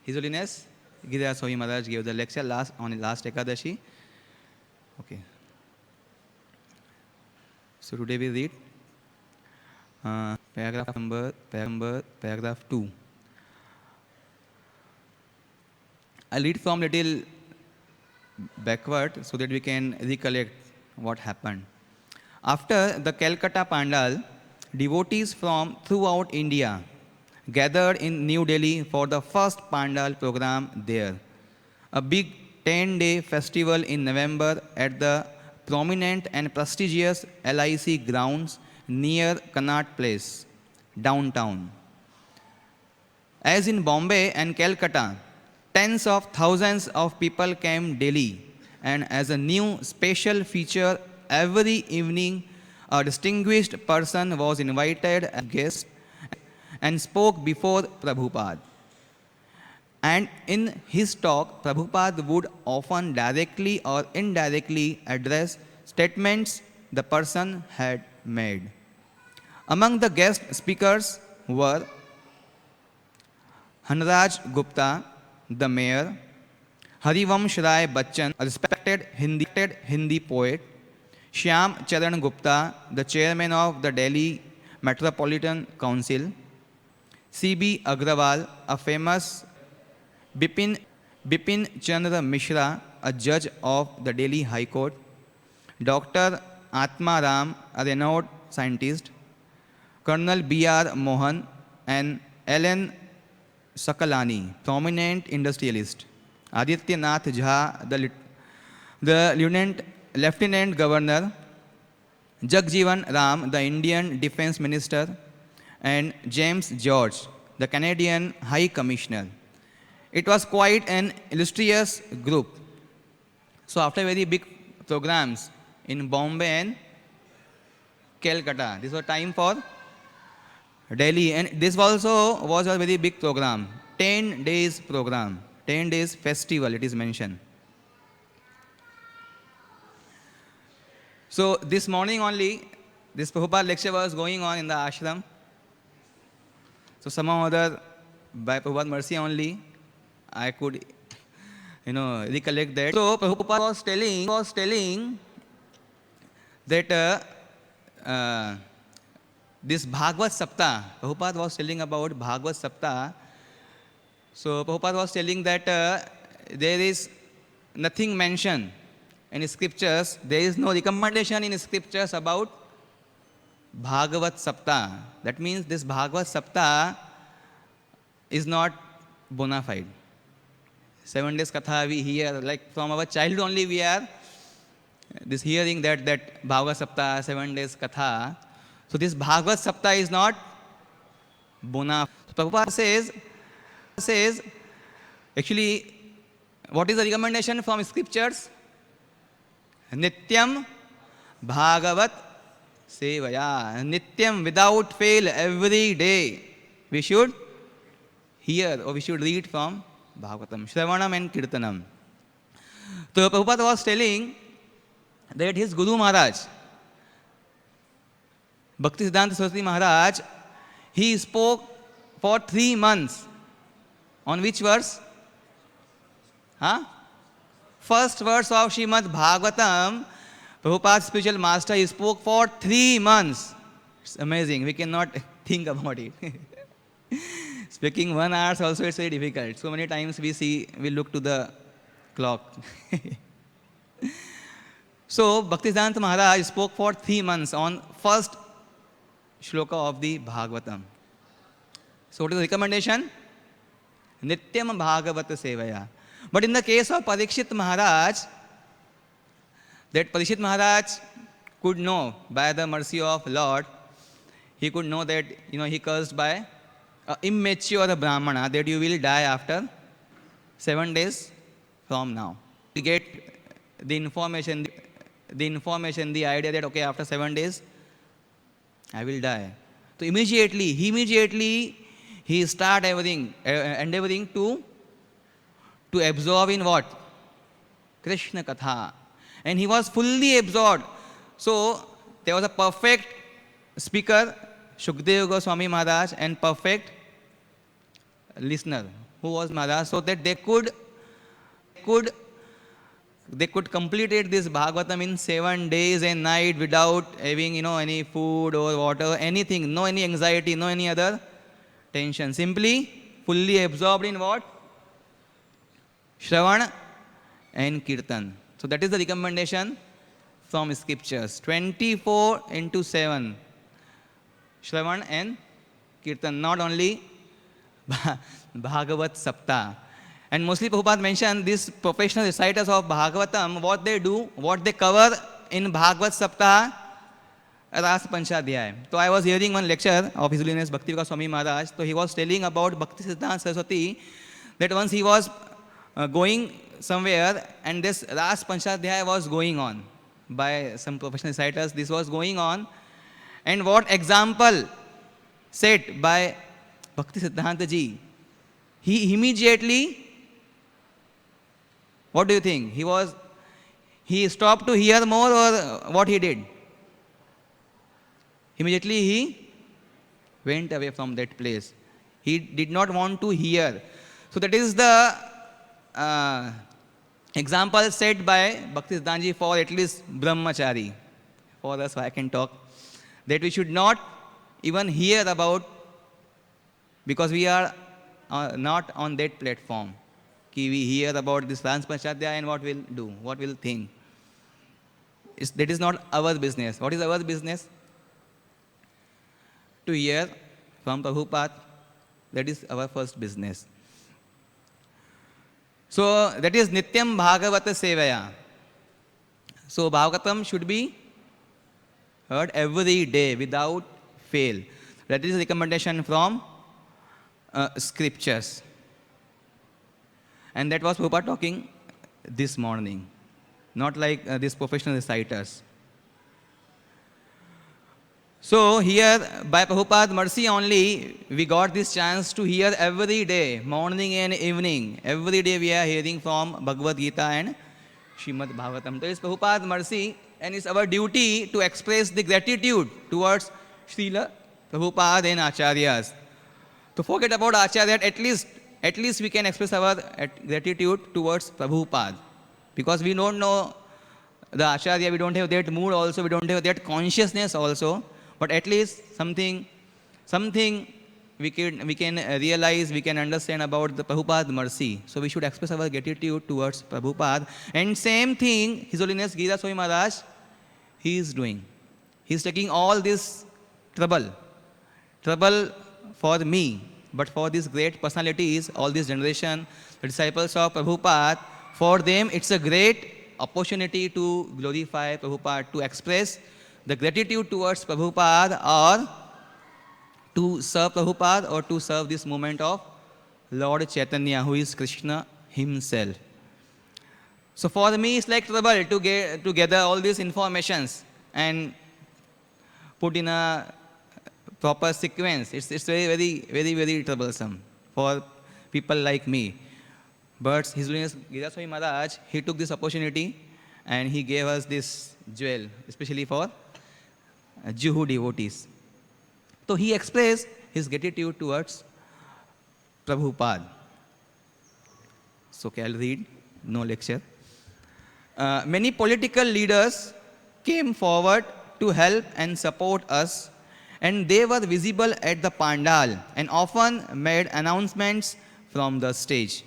His Holiness Giriraj Swami Maharaj gave the lecture on last Ekadashi. Okay. So today we read paragraph 2. I'll read from little backward so that we can recollect what happened. After the Calcutta Pandal, devotees from throughout India gathered in New Delhi for the first Pandal program there. A big 10-day festival in November at the prominent and prestigious LIC grounds near Connaught Place, downtown. As in Bombay and Calcutta, tens of thousands of people came daily, and as a new special feature, every evening a distinguished person was invited as guest and spoke before Prabhupada. And in his talk, Prabhupada would often directly or indirectly address statements the person had made. Among the guest speakers were Hanraj Gupta, the mayor, Harivamsh Rai Bachchan, a respected Hindi poet, Shyam Charan Gupta, the chairman of the Delhi Metropolitan Council, C.B. Agrawal, a famous Bipin Chandra Mishra, a judge of the Delhi High Court, Dr. Atma Ram, a renowned scientist, Colonel B.R. Mohan, and L.N. Sakalani, prominent industrialist, Aditya Nath Jha, the Lieutenant Governor, Jagjeevan Ram, the Indian Defense Minister, and James George, the Canadian High Commissioner. It was quite an illustrious group. So after very big programs in Bombay and Calcutta, this was time for Delhi, and this also was a very big program, 10 days program, 10 days festival it is mentioned. So this morning only, this Prabhupada lecture was going on in the ashram. So somehow or other, by Prabhupada mercy only, I could, recollect that. So Prabhupada was telling that this Bhagavad Saptah, Prabhupada was telling about Bhagavad Saptah. So Prabhupada was telling that there is nothing mentioned in scriptures, there is no recommendation in scriptures about Bhagavad Saptah. That means this Bhagavad Saptah is not bona fide. 7 days Katha we hear, like from our childhood only we are this hearing that Bhagavad Saptah, 7 days Katha. So this Bhagavad Saptah is not bona fide. So Prabhupada says, actually, what is the recommendation from scriptures? Nityam Bhagavat Sevaya. Nityam, without fail, every day we should hear or we should read from Bhagavatam, Shravanam and Kirtanam. So Prabhupada was telling that his Guru Maharaj, Bhaktisiddhanta Saraswati Maharaj, he spoke for 3 months. On which verse? First verse of Srimad Bhagavatam, Prabhupada's spiritual master, he spoke for 3 months. It's amazing. We cannot think about it. Speaking 1 hour also it's very difficult. So many times we look to the clock. So Bhaktisiddhanta Maharaj spoke for 3 months on first shloka of the Bhagavatam. So what is the recommendation? Nityam Bhagavata Sevaya. But in the case of Parikshit Maharaj, that Parikshit Maharaj could know by the mercy of Lord, he could know that he cursed by immature Brahmana that you will die after 7 days from now. You get the information, the idea that okay, after 7 days I will die. So immediately he start endeavoring to absorb in what? Krishna Katha. And he was fully absorbed. So there was a perfect speaker, Shukdev Goswami Maharaj, and perfect listener, who was Maharaj, so that could they could complete it, this Bhagavatam, in 7 days and night without having, any food or water, anything, no any anxiety, no any other tension. Simply, fully absorbed in what? Shravan and Kirtan. So that is the recommendation from scriptures. 24 into 7. Shravan and Kirtan, not only Bhagavat Sapta. And mostly Prabhupada mentioned these professional reciters of Bhagavatam, what they do, what they cover in Bhagavat Sapta, Ras Panchadhyaya. So I was hearing one lecture of His Holiness Bhaktivedanta Swami Maharaj. So he was telling about Bhakti Siddhanta Saraswati, that once he was going somewhere and this Ras Panchadhyaya was going on by some professional reciters. This was going on, and what example set by Bhakti Siddhanta ji, he immediately, what do you think? He stopped to hear more, or what he did? Immediately he went away from that place. He did not want to hear. So that is the example set by Bhakti Siddhanta ji for at least Brahmachari. For us, I can talk, that we should not even hear about, because we are not on that platform. We hear about this Ras Panchadhyaya and what we'll do, what we'll think. That is not our business. What is our business? To hear from Prabhupada. That is our first business. So that is Nityam Bhagavata Sevaya. So Bhagavatam should be heard every day without fail. That is the recommendation from scriptures. And that was Prabhupada talking this morning, not like these professional reciters. So here, by Prabhupada's mercy only, we got this chance to hear every day, morning and evening. Every day we are hearing from Bhagavad Gita and Srimad Bhagavatam. So it's Prabhupada's mercy, and it's our duty to express the gratitude towards Srila Prabhupada and Acharyas. To forget about Acharya, at least we can express our gratitude towards Prabhupada. Because we don't know the Acharya, we don't have that mood also, we don't have that consciousness also. But at least something we can realize, we can understand about the Prabhupada's mercy. So we should express our gratitude towards Prabhupada. And same thing, His Holiness Giriraj Swami Maharaj, he is doing. He is taking all this trouble for me, but for these great personalities, all this generation, the disciples of Prabhupada, for them it's a great opportunity to glorify Prabhupada, to express the gratitude towards Prabhupada, or to serve Prabhupada, or to serve this movement of Lord Chaitanya, who is Krishna himself. So for me, it's like trouble to gather all these informations and put in a proper sequence. It's very troublesome for people like me. But His Holiness Giriraj Swami Maharaj, he took this opportunity and he gave us this jewel, especially for Juhu devotees. So he expressed his gratitude towards Prabhupada. So I'll read, no lecture. Many political leaders came forward to help and support us, and they were visible at the Pandal and often made announcements from the stage.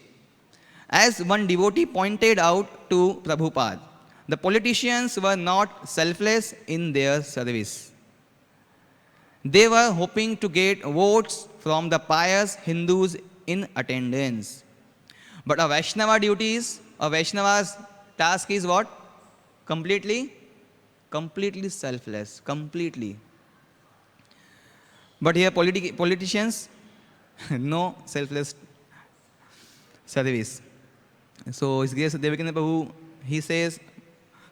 As one devotee pointed out to Prabhupada, the politicians were not selfless in their service. They were hoping to get votes from the pious Hindus in attendance. But a Vaishnava's task is what? Completely selfless, completely. But here politicians, no selfless service. So His Grace Devakinanda Prabhu, he says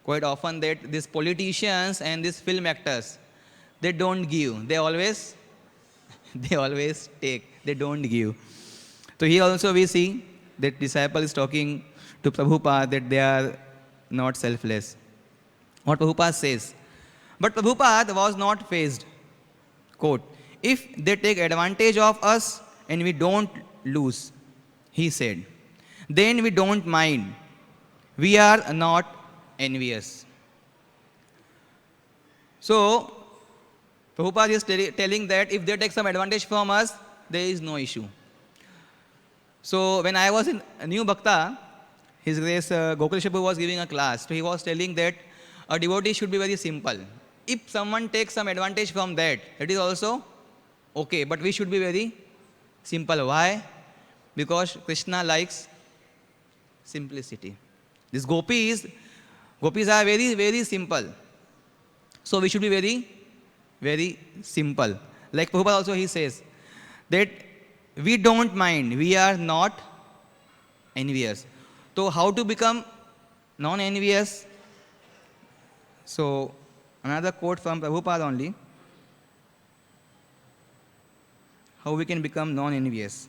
quite often that these politicians and these film actors, they don't give. They always take. They don't give. So here also we see that disciple is talking to Prabhupada that they are not selfless. What Prabhupada says. But Prabhupada was not fazed. Quote, if they take advantage of us and we don't lose. he said, then we don't mind. We are not envious. So, Prabhupada is telling that if they take some advantage from us, there is no issue. So, when I was in New Bhakta, His Grace Gokul Shabu was giving a class. So, he was telling that a devotee should be very simple. If someone takes some advantage from that, it is also okay, but we should be very simple. Why? Because Krishna likes simplicity. These gopis are very, very simple. So we should be very, very simple. Like Prabhupada also he says that we don't mind, we are not envious. So how to become non-envious? So another quote from Prabhupada only. How we can become non-envious.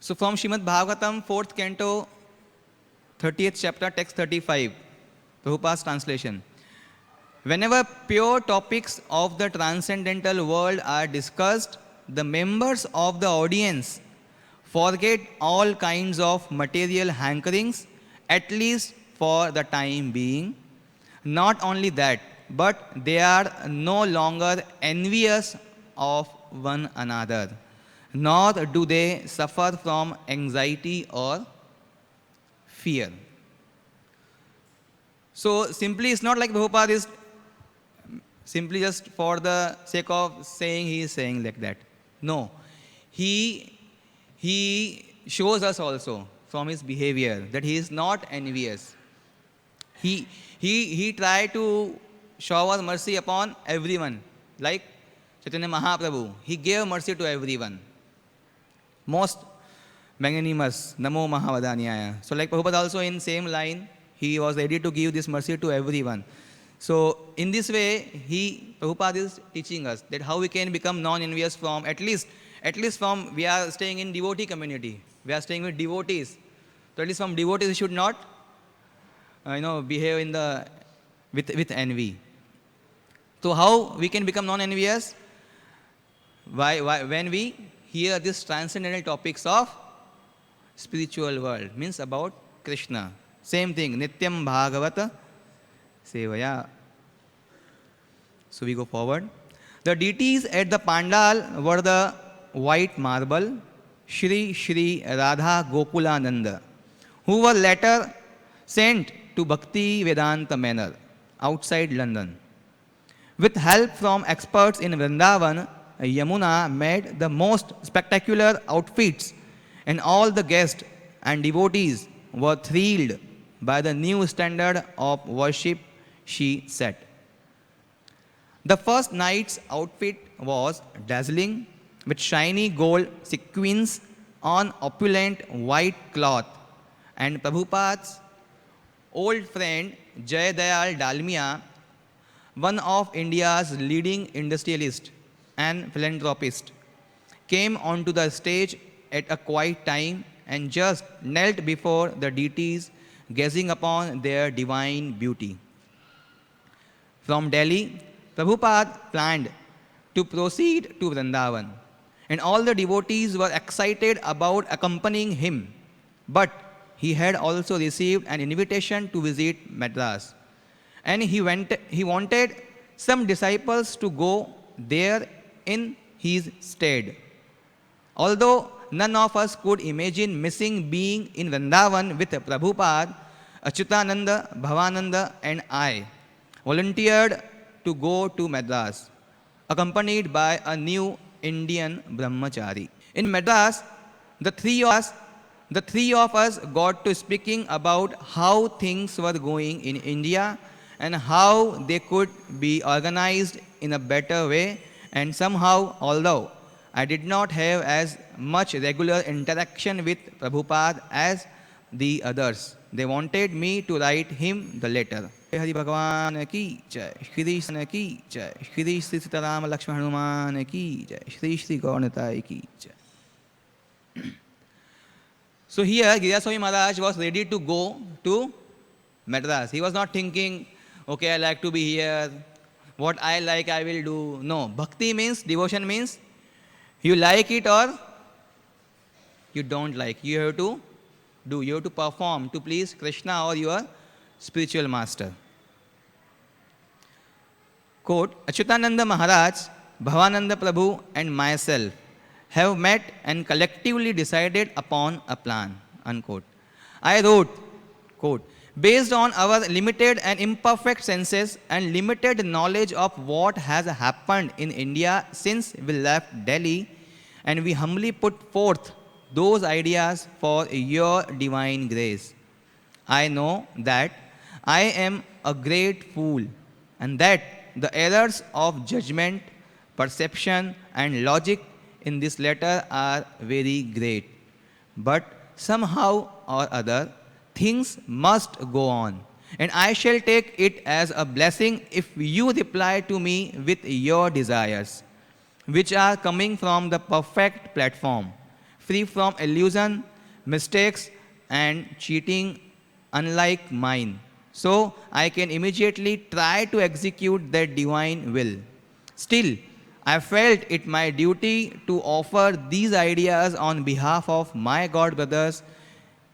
So from Srimad Bhagavatam, 4th canto, 30th chapter, text 35, Prabhupada's translation. Whenever pure topics of the transcendental world are discussed, the members of the audience forget all kinds of material hankerings, at least for the time being. Not only that, but they are no longer envious of one another, nor do they suffer from anxiety or fear. So simply it's not like Prabhupada is simply just for the sake of saying he is saying like that. No. He shows us also from his behavior that he is not envious. He tried to shower mercy upon everyone. Like Chaitanya Mahaprabhu, he gave mercy to everyone. Most magnanimous, Namo Mahavadanyaya. So like Prabhupada also in same line, he was ready to give this mercy to everyone. So in this way, Prabhupada is teaching us that how we can become non-envious from at least from, we are staying in devotee community. We are staying with devotees. So at least from devotees we should not, behave with envy. So how we can become non-envious? When we hear these transcendental topics of spiritual world, means about Krishna. Same thing, Nityam Bhagavata Sevaya. So we go forward. The deities at the Pandal were the white marble, Shri Shri Radha Gokulananda, who were later sent to Bhakti Vedanta Manor outside London. With help from experts in Vrindavan, Yamuna made the most spectacular outfits, and all the guests and devotees were thrilled by the new standard of worship she set. The first night's outfit was dazzling with shiny gold sequins on opulent white cloth, and Prabhupada's old friend Jay Dayal Dalmia, one of India's leading industrialists and philanthropist, came onto the stage at a quiet time and just knelt before the deities, gazing upon their divine beauty. From Delhi, Prabhupada planned to proceed to Vrindavan, and all the devotees were excited about accompanying him. But he had also received an invitation to visit Madras, and he wanted some disciples to go there in his stead. Although none of us could imagine missing being in Vrindavan with Prabhupada, Achyutananda, Bhavananda and I volunteered to go to Madras, accompanied by a new Indian brahmachari. In Madras, the three of us got to speaking about how things were going in India and how they could be organized in a better way, and somehow, although I did not have as much regular interaction with Prabhupada as the others, they wanted me to write him the letter. Hari Bhagwan ki jai, Shri Krishna ki jai, Shri Sri Sitaram Lakshman Hanuman ki jai, Shri Shri Gauranatai ki jai. So here, Giriraj Swami Maharaj was ready to go to Madras. He was not thinking, okay, I like to be here. What I like, I will do. No. Bhakti means, devotion means, you like it or you don't like. You have to do. You have to perform to please Krishna or your spiritual master. Quote, Achyutananda Maharaj, Bhavananda Prabhu and myself have met and collectively decided upon a plan. Unquote. I wrote, quote, based on our limited and imperfect senses and limited knowledge of what has happened in India since we left Delhi, and we humbly put forth those ideas for your divine grace. I know that I am a great fool and that the errors of judgment, perception, and logic in this letter are very great. But somehow or other, things must go on. And I shall take it as a blessing if you reply to me with your desires, which are coming from the perfect platform, free from illusion, mistakes, and cheating, unlike mine. So I can immediately try to execute that divine will. Still, I felt it my duty to offer these ideas on behalf of my God brothers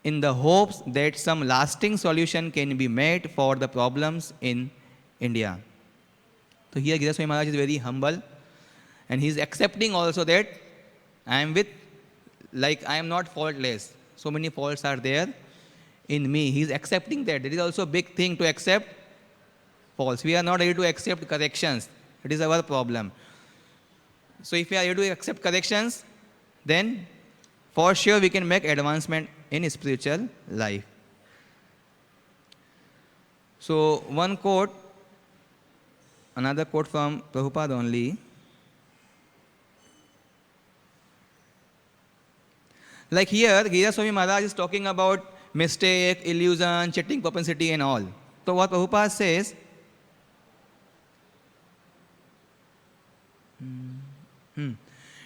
in the hopes that some lasting solution can be made for the problems in India. So here Giriraj Swami Maharaj is very humble and he is accepting also that I am with, like I am not faultless. So many faults are there in me. He is accepting that. It is also a big thing to accept faults. We are not able to accept corrections. It is our problem. So if we are able to accept corrections, then for sure we can make advancement in spiritual life. So one quote, another quote from Prabhupada only. Like here, Giriraj Swami Maharaj is talking about mistake, illusion, cheating propensity and all. So what Prabhupada says,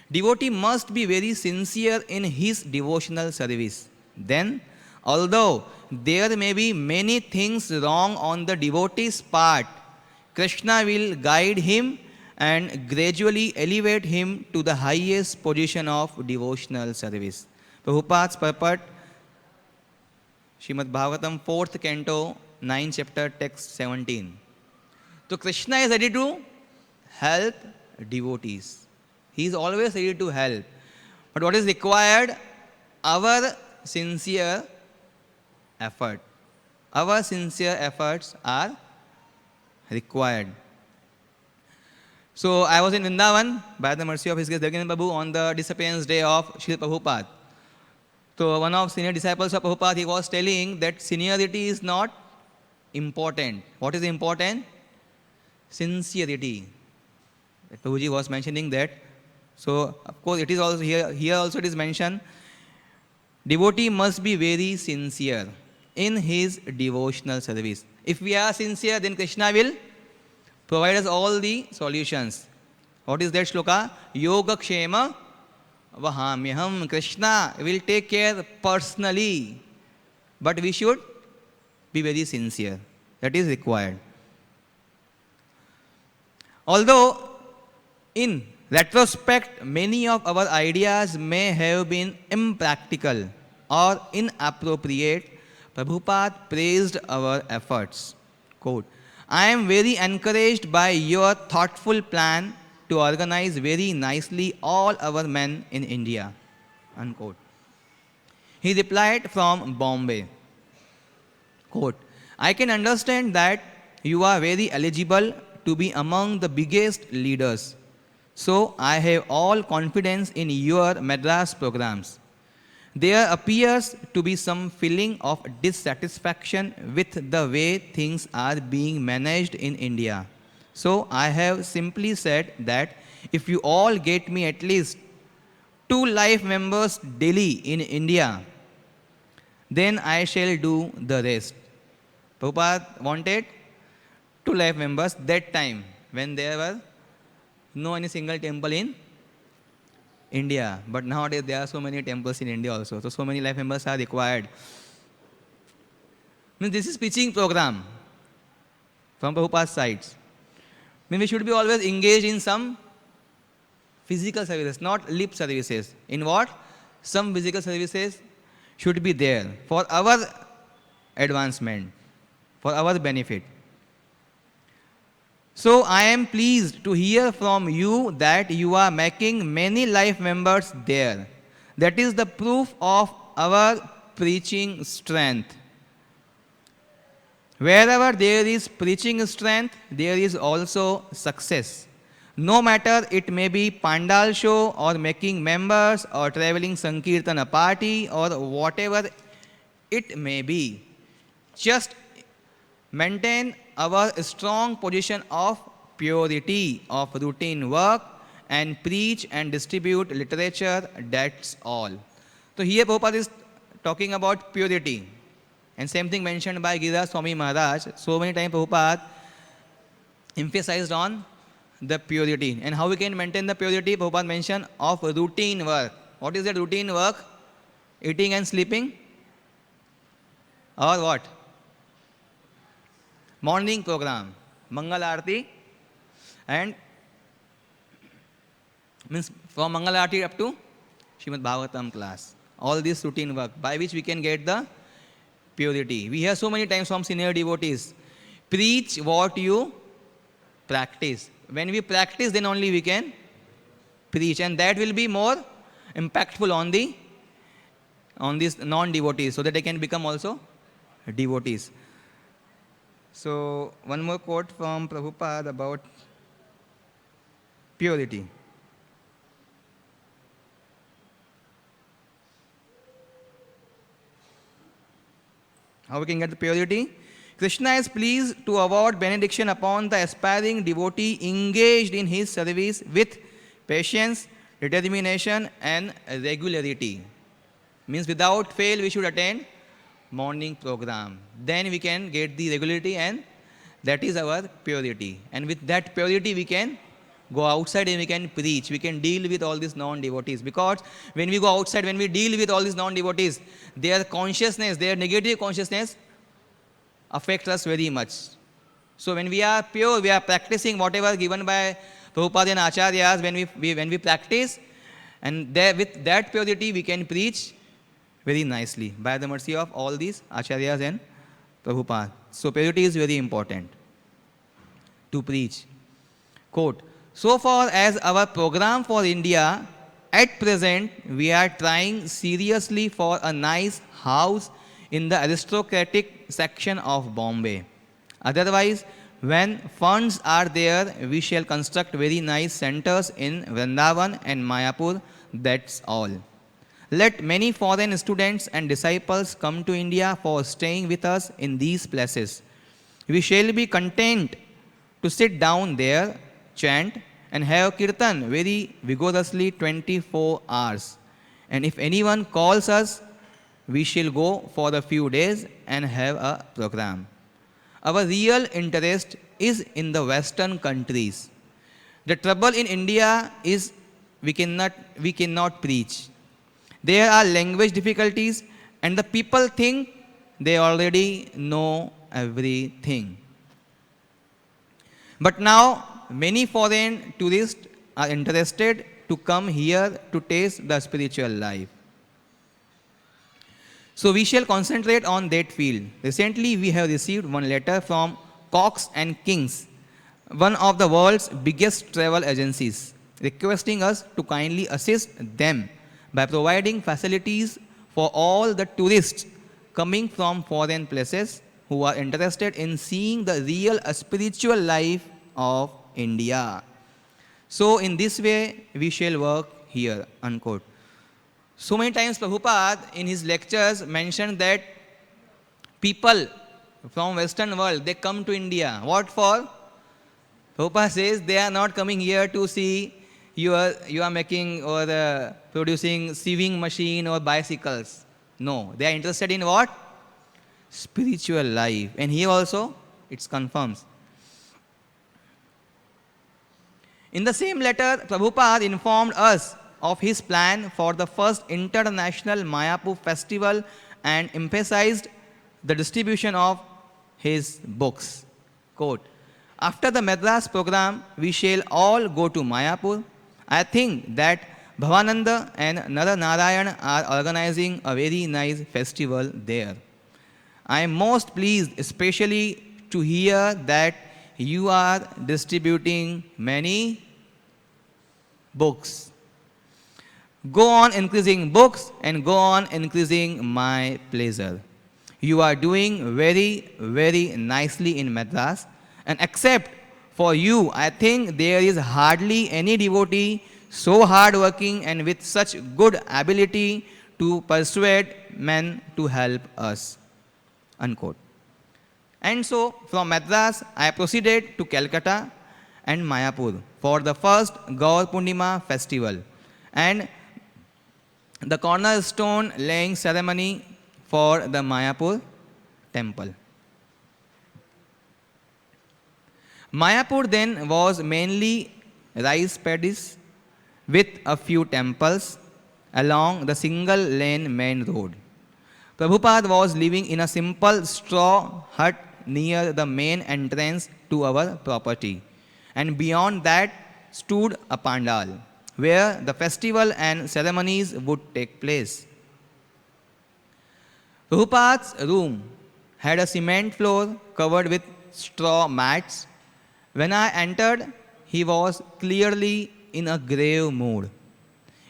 devotee must be very sincere in his devotional service. Then, although there may be many things wrong on the devotee's part, Krishna will guide him and gradually elevate him to the highest position of devotional service. Prabhupada's purport, Srimad Bhagavatam, 4th canto, 9th chapter, text 17. So Krishna is ready to help devotees. He is always ready to help. But what is required? Our sincere effort. Our sincere efforts are required. So I was in Vrindavan by the mercy of His Grace Devkinandan Prabhu on the disappearance day of Srila Prabhupada. So one of senior disciples of Prabhupada, he was telling that seniority is not important. What is important? Sincerity. Prabhuji was mentioning that. So of course it is also here also it is mentioned, devotee must be very sincere in his devotional service. If we are sincere, then Krishna will provide us all the solutions. What is that shloka? Yoga kshema vahamyaham. Krishna will take care personally. But we should be very sincere. That is required. Although in retrospect, many of our ideas may have been impractical or inappropriate, Prabhupada praised our efforts. Quote, I am very encouraged by your thoughtful plan to organize very nicely all our men in India. Unquote. He replied from Bombay. Quote, I can understand that you are very eligible to be among the biggest leaders. So I have all confidence in your Madras programs. There appears to be some feeling of dissatisfaction with the way things are being managed in India. So I have simply said that if you all get me at least 2 life members daily in India, then I shall do the rest. Prabhupada wanted 2 life members that time when there were no any single temple in India. But nowadays there are so many temples in India also. So many life members are required. Means this is preaching program from Prabhupada's sides. Means we should be always engaged in some physical services, not lip services. In what? Some physical services should be there for our advancement, for our benefit. So I am pleased to hear from you that you are making many life members there. That is the proof of our preaching strength. Wherever there is preaching strength, there is also success. No matter it may be Pandal show or making members or traveling Sankirtana party or whatever it may be. Just maintain our strong position of purity of routine work and preach and distribute literature, that's all. So here Prabhupada is talking about purity. And same thing mentioned by Giriraj Swami Maharaj. So many times Prabhupada emphasized on the purity. And how we can maintain the purity? Prabhupada mentioned of routine work. What is that routine work? Eating and sleeping? Or what? Morning program, Mangal Aarti, and means from Mangal Aarti up to Srimad Bhagavatam class. All this routine work by which we can get the purity. We hear so many times from senior devotees, preach what you practice. When we practice, then only we can preach, and that will be more impactful on these non-devotees, so that they can become also devotees. So one more quote from Prabhupada about purity. How we can get the purity? Krishna is pleased to award benediction upon the aspiring devotee engaged in his service with patience, determination and regularity. Means without fail we should attend morning program. Then we can get the regularity, and that is our purity. And with that purity we can go outside and we can preach. We can deal with all these non-devotees. Because when we go outside, when we deal with all these non-devotees, their consciousness, their negative consciousness affects us very much. So when we are pure, we are practicing whatever given by Prabhupada and Acharyas, when we practice, and there, with that purity we can preach very nicely by the mercy of all these Acharyas and Prabhupada. So purity is very important to preach. Quote, so far as our program for India, at present we are trying seriously for a nice house in the aristocratic section of Bombay. Otherwise, when funds are there, we shall construct very nice centers in Vrindavan and Mayapur, that's all. Let many foreign students and disciples come to India for staying with us in these places. We shall be content to sit down there, chant, and have kirtan very vigorously 24 hours. And if anyone calls us, we shall go for a few days and have a program. Our real interest is in the Western countries. The trouble in India is we cannot preach. There are language difficulties, and the people think they already know everything. But now, many foreign tourists are interested to come here to taste the spiritual life. So we shall concentrate on that field. Recently, we have received one letter from Cox and Kings, one of the world's biggest travel agencies, requesting us to kindly assist them by providing facilities for all the tourists coming from foreign places who are interested in seeing the real spiritual life of India. So in this way, we shall work here, unquote. So many times Prabhupada in his lectures mentioned that people from Western world, they come to India. What for? Prabhupada says they are not coming here to see you are making or producing sewing machine or bicycles. No, they are interested in what? Spiritual life. And here also it confirms. In the same letter, Prabhupada informed us of his plan for the first international Mayapur festival and emphasized the distribution of his books. Quote, after the Madras program, we shall all go to Mayapur. I think that Bhavananda and Nara Narayan are organizing a very nice festival there. I am most pleased, especially to hear that you are distributing many books. Go on increasing books and go on increasing my pleasure. You are doing very, very nicely in Madras. And except for you, I think there is hardly any devotee so hardworking and with such good ability to persuade men to help us. Unquote. And so from Madras, I proceeded to Calcutta and Mayapur for the first Gaur Purnima festival and the cornerstone laying ceremony for the Mayapur temple. Mayapur then was mainly rice paddies with a few temples along the single lane main road. Prabhupada was living in a simple straw hut near the main entrance to our property. And beyond that stood a pandal where the festival and ceremonies would take place. Prabhupada's room had a cement floor covered with straw mats. When I entered, he was clearly in a grave mood,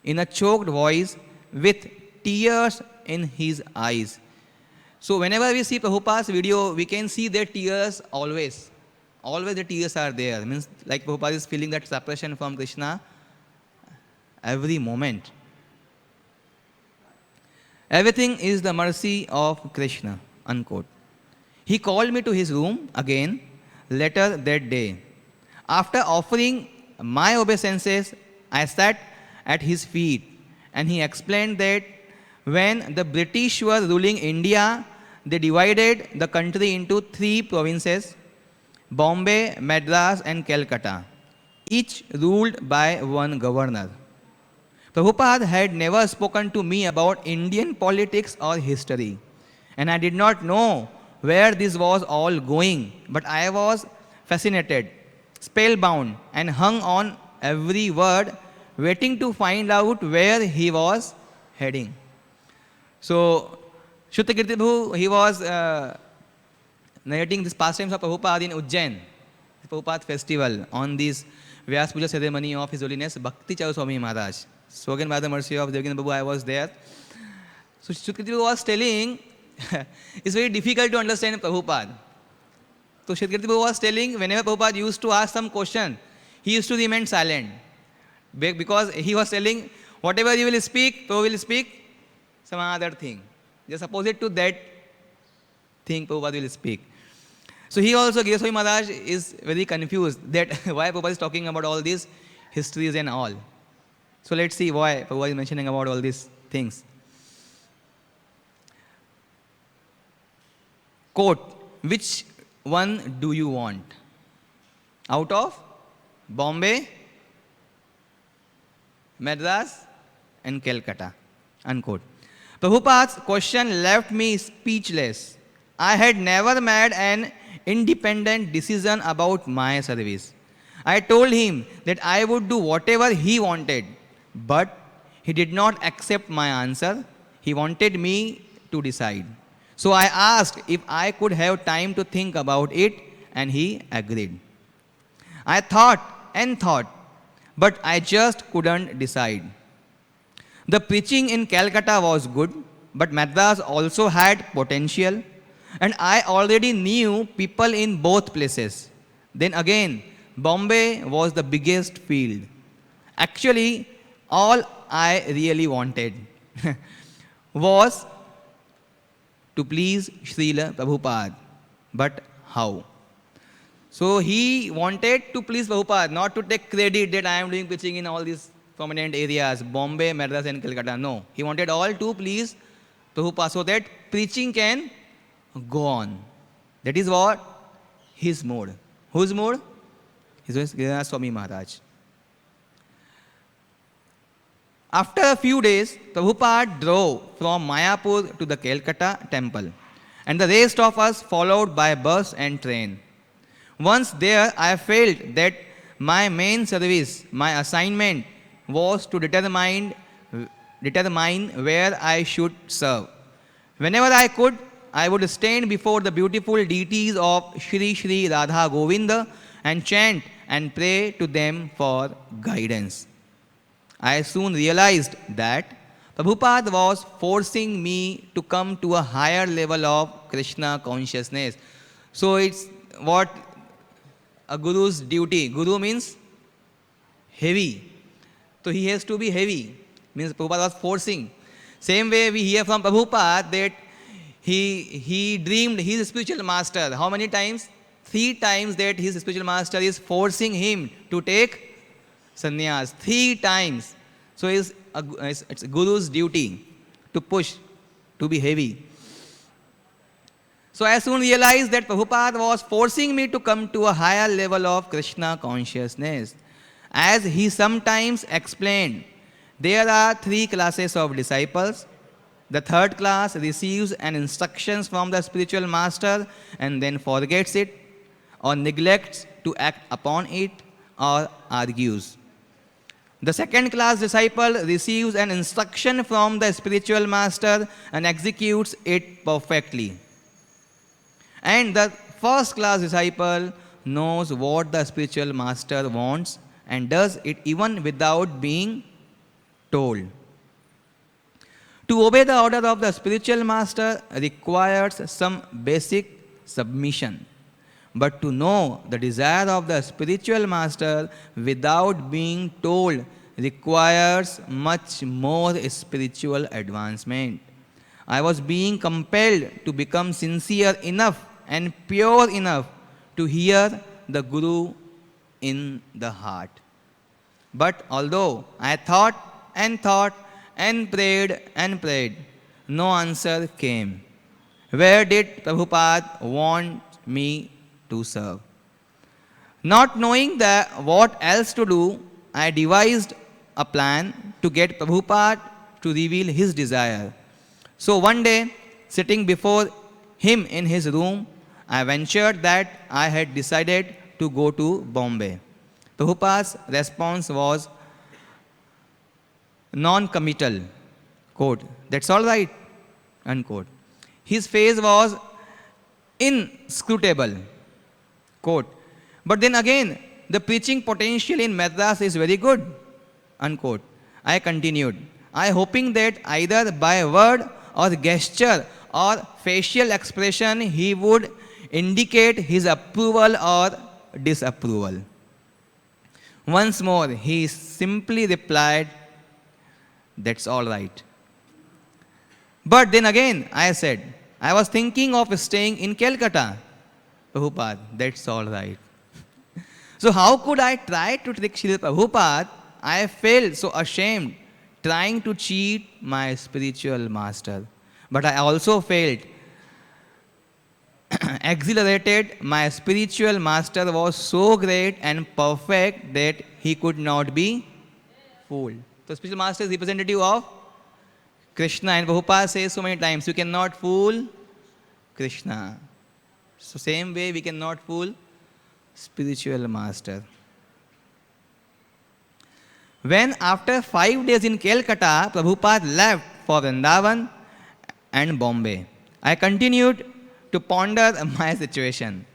in a choked voice with tears in his eyes. So whenever we see Prabhupada's video, we can see their tears always. Always the tears are there. It means like Prabhupada is feeling that separation from Krishna every moment. Everything is the mercy of Krishna, unquote. He called me to his room again later that day. After offering my obeisances, I sat at his feet and he explained that when the British were ruling India, they divided the country into 3 provinces, Bombay, Madras and Calcutta, each ruled by one governor. Prabhupada had never spoken to me about Indian politics or history, and I did not know where this was all going, but I was fascinated, spellbound, and hung on every word, waiting to find out where he was heading. So, Shuddhakirti Prabhu, he was narrating this pastimes of Prabhupada in Ujjain, the Prabhupada festival, on this Vyas Puja ceremony of His Holiness Bhakti Charu Swami Maharaj. So again, by the mercy of Devgendra Prabhu, I was there. So Shuddhakirti Prabhu was telling, it's very difficult to understand Prabhupada. So Shuddhakirti Prabhu was telling, whenever Prabhupada used to ask some question, he used to remain silent. Because he was telling, whatever you will speak, Prabhu will speak some other thing. Just opposite to that thing Prabhupada will speak. So he also, Goswami Maharaj is very confused that why Prabhupada is talking about all these histories and all. So let's see why Prabhupada is mentioning about all these things. Quote, which one do you want? Out of Bombay, Madras and Calcutta. Unquote. Prabhupada's question left me speechless. I had never made an independent decision about my service. I told him that I would do whatever he wanted, but he did not accept my answer. He wanted me to decide. So I asked if I could have time to think about it, and he agreed. I thought and thought, but I just couldn't decide. The preaching in Calcutta was good, but Madras also had potential, and I already knew people in both places. Then again, Bombay was the biggest field. Actually, all I really wanted was to please Srila Prabhupada. But how? So he wanted to please Prabhupada, not to take credit that I am doing preaching in all these prominent areas, Bombay, Madras and Calcutta. No, he wanted all to please Prabhupada so that preaching can go on. That is what? His mood. Whose mood? His Giriraj Swami Maharaj. After a few days, Prabhupada drove from Mayapur to the Calcutta temple. and the rest of us followed by bus and train. Once there, I felt that my main service, my assignment, was to determine where I should serve. Whenever I could, I would stand before the beautiful deities of Shri Shri Radha Govinda and chant and pray to them for guidance. I soon realized that Prabhupada was forcing me to come to a higher level of Krishna consciousness. So it's what a guru's duty. Guru means heavy. So he has to be heavy. Means Prabhupada was forcing. Same way we hear from Prabhupada that he dreamed his spiritual master. How many times? 3 times that his spiritual master is forcing him to take sannyas. 3 times. So it's a guru's duty to push, to be heavy. So I soon realized that Prabhupada was forcing me to come to a higher level of Krishna consciousness. As he sometimes explained, there are 3 classes of disciples. The third class receives an instructions from the spiritual master and then forgets it, or neglects to act upon it, or argues. The second class disciple receives an instruction from the spiritual master and executes it perfectly. And the first class disciple knows what the spiritual master wants and does it even without being told. To obey the order of the spiritual master requires some basic submission. But to know the desire of the spiritual master without being told requires much more spiritual advancement. I was being compelled to become sincere enough and pure enough to hear the Guru in the heart. But although I thought and prayed, no answer came. Where did Prabhupada want me to serve? Not knowing what else to do, I devised a plan to get Prabhupada to reveal his desire. So one day, sitting before him in his room, I ventured that I had decided to go to Bombay. Prabhupada's response was non-committal. Quote, "That's all right." Unquote. His face was inscrutable. Quote, "But then again, the preaching potential in Madras is very good." Unquote. I continued, I hoping that either by word or gesture or facial expression he would indicate his approval or disapproval. Once more, he simply replied, "That's all right." But then again, I said, "I was thinking of staying in Calcutta." Prabhupada, "That's all right." So how could I try to trick Srila Prabhupada? I felt so ashamed trying to cheat my spiritual master. But I also felt exhilarated. My spiritual master was so great and perfect that he could not be fooled. So spiritual master is representative of Krishna, and Prabhupada says so many times, you cannot fool Krishna. So same way we cannot fool spiritual master. When after 5 days in Calcutta, Prabhupada left for Vrindavan and Bombay, I continued to ponder my situation.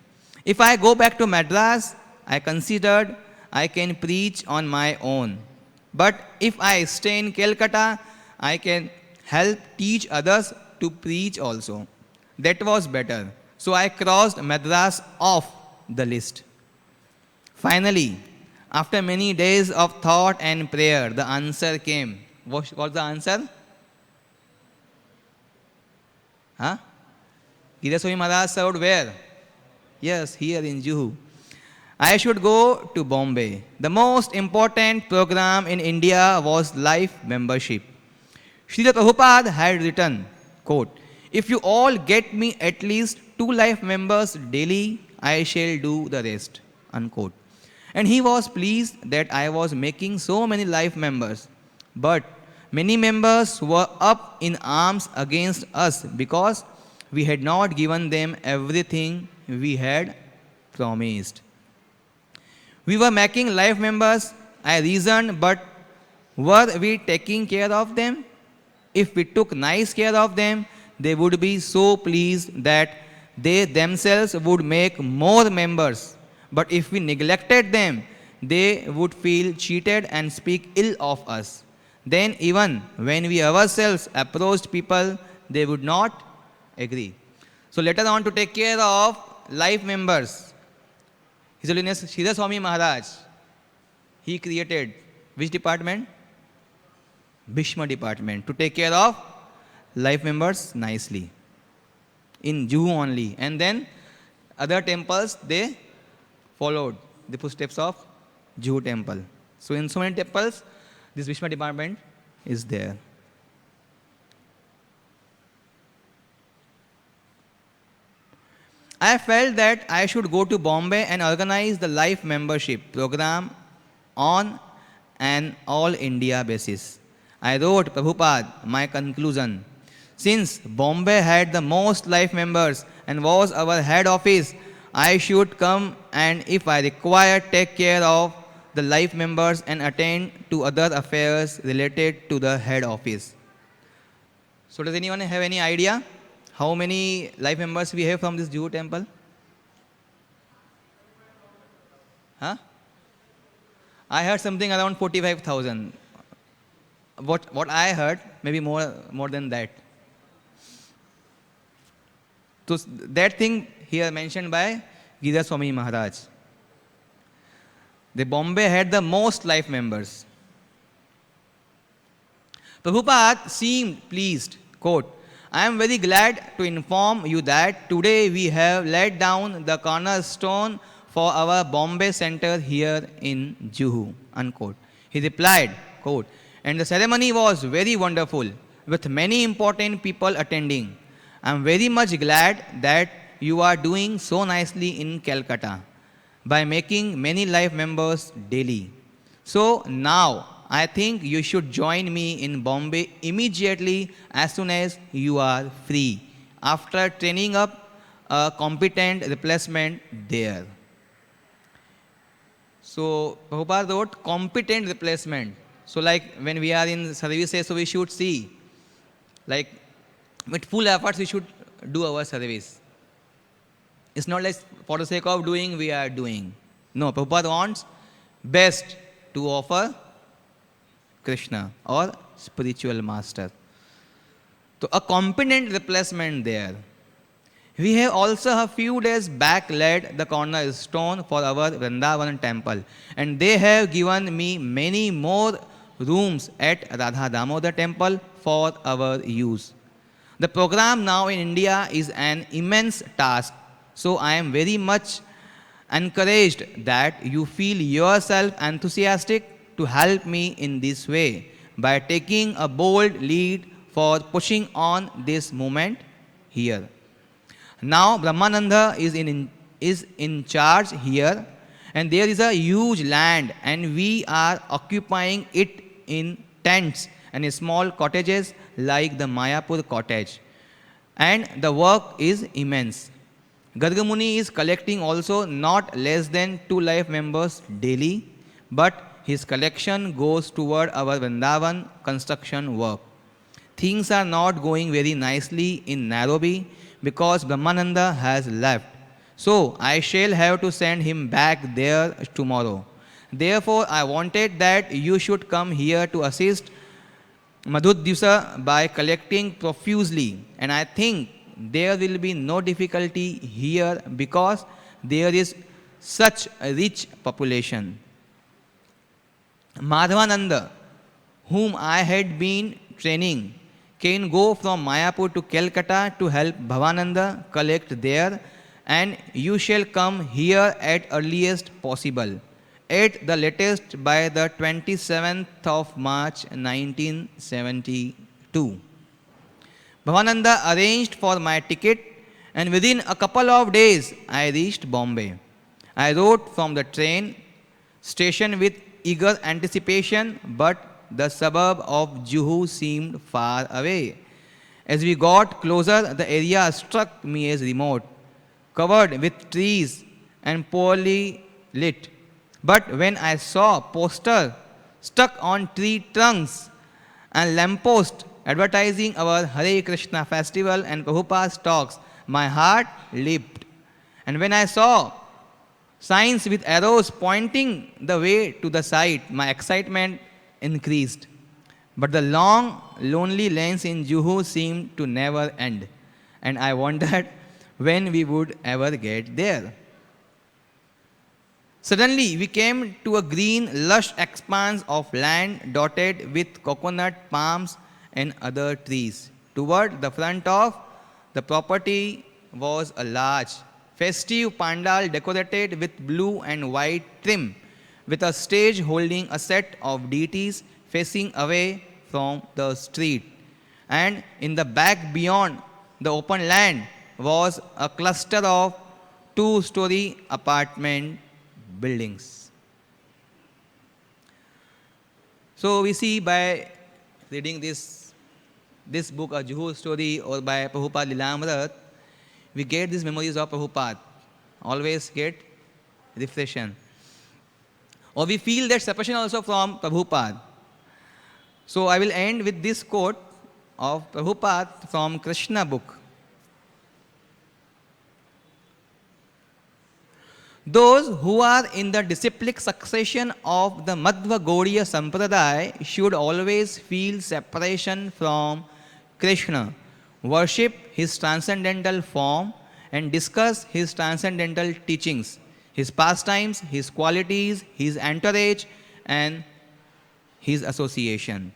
If I go back to Madras, I considered I can preach on my own. But if I stay in Calcutta, I can help teach others to preach also. That was better. So I crossed Madras off the list. Finally, after many days of thought and prayer, the answer came. What was the answer? Huh? Giraswami Maharaj served where? Yes, here in Juhu. I should go to Bombay. The most important program in India was life membership. Srila Prabhupada had written, quote, "If you all get me at least 2 life members daily, I shall do the rest." Unquote. And he was pleased that I was making so many life members. But many members were up in arms against us because we had not given them everything we had promised. We were making life members, I reasoned, but were we taking care of them? If we took nice care of them, they would be so pleased that they themselves would make more members. But if we neglected them, they would feel cheated and speak ill of us. Then, even when we ourselves approached people, they would not agree. So, later on, to take care of life members, His Holiness Sridhar Swami Maharaj, he created which department? Bhishma department, to take care of life members nicely in Juhu only. And then other temples, they followed the footsteps of Juhu temple. So in so many temples, this Bhishma department is there. I felt that I should go to Bombay and organize the life membership program on an all India basis. I wrote Prabhupada my conclusion. Since Bombay had the most life members and was our head office, I should come and, if I require, take care of the life members and attend to other affairs related to the head office. So does anyone have any idea how many life members we have from this Juhu temple? Huh? I heard something around 45,000. What I heard, maybe more than that. So that thing here mentioned by Giridhar Swami Maharaj. The Bombay had the most life members. Prabhupada seemed pleased. Quote, I am very glad to inform you that today we have laid down the cornerstone for our Bombay center here in Juhu. Unquote. He replied, quote, and the ceremony was very wonderful with many important people attending. I am very much glad that you are doing so nicely in Calcutta by making many life members daily. So now I think you should join me in Bombay immediately as soon as you are free, after training up a competent replacement there. So Prabhupada wrote competent replacement. So like when we are in services, so we should see, like with full efforts we should do our service. It's not like for the sake of doing we are doing. No, Prabhupada wants best to offer Krishna or spiritual master. So a competent replacement there. We have also a few days back laid the cornerstone for our Vrindavan temple, and they have given me many more rooms at Radha Damodar temple for our use. The program now in India is an immense task, so I am very much encouraged that you feel yourself enthusiastic to help me in this way by taking a bold lead for pushing on this movement here. Now Brahmananda is in charge here, and there is a huge land and we are occupying it in tents and small cottages like the Mayapur cottage, and the work is immense. Gargamuni is collecting also not less than 2 life members daily, but his collection goes toward our Vrindavan construction work. Things are not going very nicely in Nairobi because Brahmananda has left. So I shall have to send him back there tomorrow. Therefore, I wanted that you should come here to assist Madhudyusa by collecting profusely. And I think there will be no difficulty here because there is such a rich population. Madhavananda, whom I had been training, can go from Mayapur to Calcutta to help Bhavananda collect there, and you shall come here at earliest possible, at the latest by the 27th of March 1972. Bhavananda arranged for my ticket, and within a couple of days I reached Bombay. I wrote from the train station with eager anticipation, but the suburb of Juhu seemed far away, As we got closer, the area struck me as remote, covered with trees and poorly lit. But when I saw poster stuck on tree trunks and lamppost advertising our Hare Krishna festival and Prabhupada's talks, my heart leaped. And when I saw signs with arrows pointing the way to the site, my excitement increased. But the long, lonely lanes in Juhu seemed to never end, and I wondered when we would ever get there. Suddenly, we came to a green, lush expanse of land dotted with coconut palms and other trees. Toward the front of the property was a large, festive pandal decorated with blue and white trim, with a stage holding a set of deities facing away from the street. And in the back beyond the open land was a cluster of two-story apartment buildings. So we see by reading this book, A Juhu Story, or by Prabhupada Lilamrit, we get these memories of Prabhupada. Always get reflection. Or we feel that separation also from Prabhupada. So I will end with this quote of Prabhupada from Krishna book. Those who are in the disciplic succession of the Madhva Gaudiya Sampradaya should always feel separation from Krishna, worship his transcendental form, and discuss his transcendental teachings, his pastimes, his qualities, his entourage, and his association.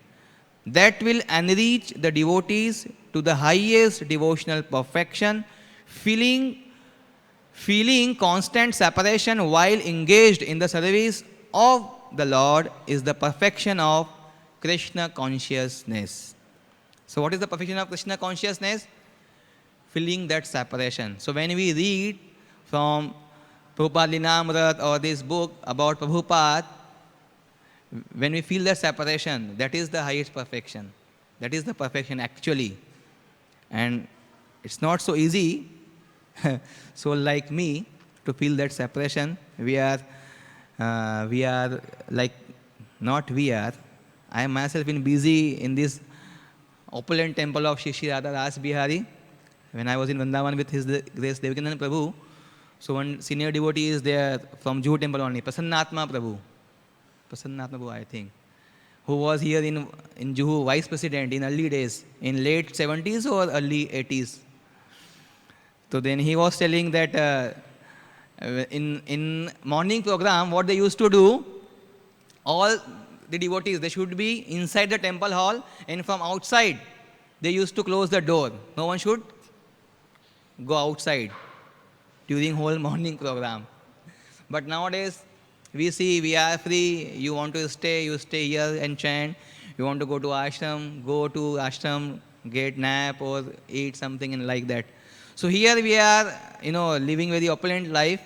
That will enrich the devotees to the highest devotional perfection, feeling constant separation while engaged in the service of the Lord is the perfection of Krishna consciousness. So what is the perfection of Krishna consciousness? Feeling that separation. So when we read from Prabhupada Lilamrit or this book about Prabhupada, when we feel that separation, that is the highest perfection. That is the perfection actually. And it's not so easy. So like me, to feel that separation, I am myself been busy in this opulent temple of Shri Radha Ras Bihari. When I was in Vrindavan with His Grace Devakinandan Prabhu, so one senior devotee is there from Juhu temple only, Prasannatma Prabhu, I think, who was here in Juhu, vice president in early days, in late 70s or early 80s. So then he was telling that in morning program, what they used to do, all the devotees, they should be inside the temple hall, and from outside, they used to close the door. No one should go outside during whole morning program. But nowadays, we see we are free. You want to stay, you stay here and chant. You want to go to ashram, get nap or eat something and like that. So here we are, living very opulent life.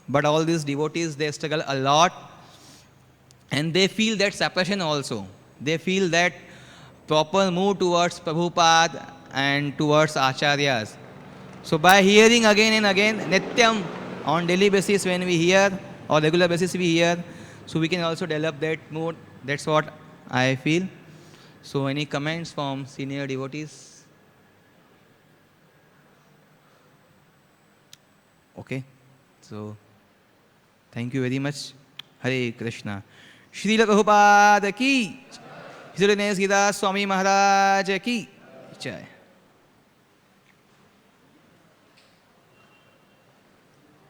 But all these devotees, they struggle a lot. And they feel that separation also. They feel that proper move towards Prabhupada and towards Acharyas. So by hearing again and again, Nityam, on daily basis when we hear, or regular basis we hear, so we can also develop that mood. That's what I feel. So any comments from senior devotees? Okay. So thank you very much. Hare Krishna. Srila Prabhupada ki, His Holiness Giridhar Swami Maharaj ki jai.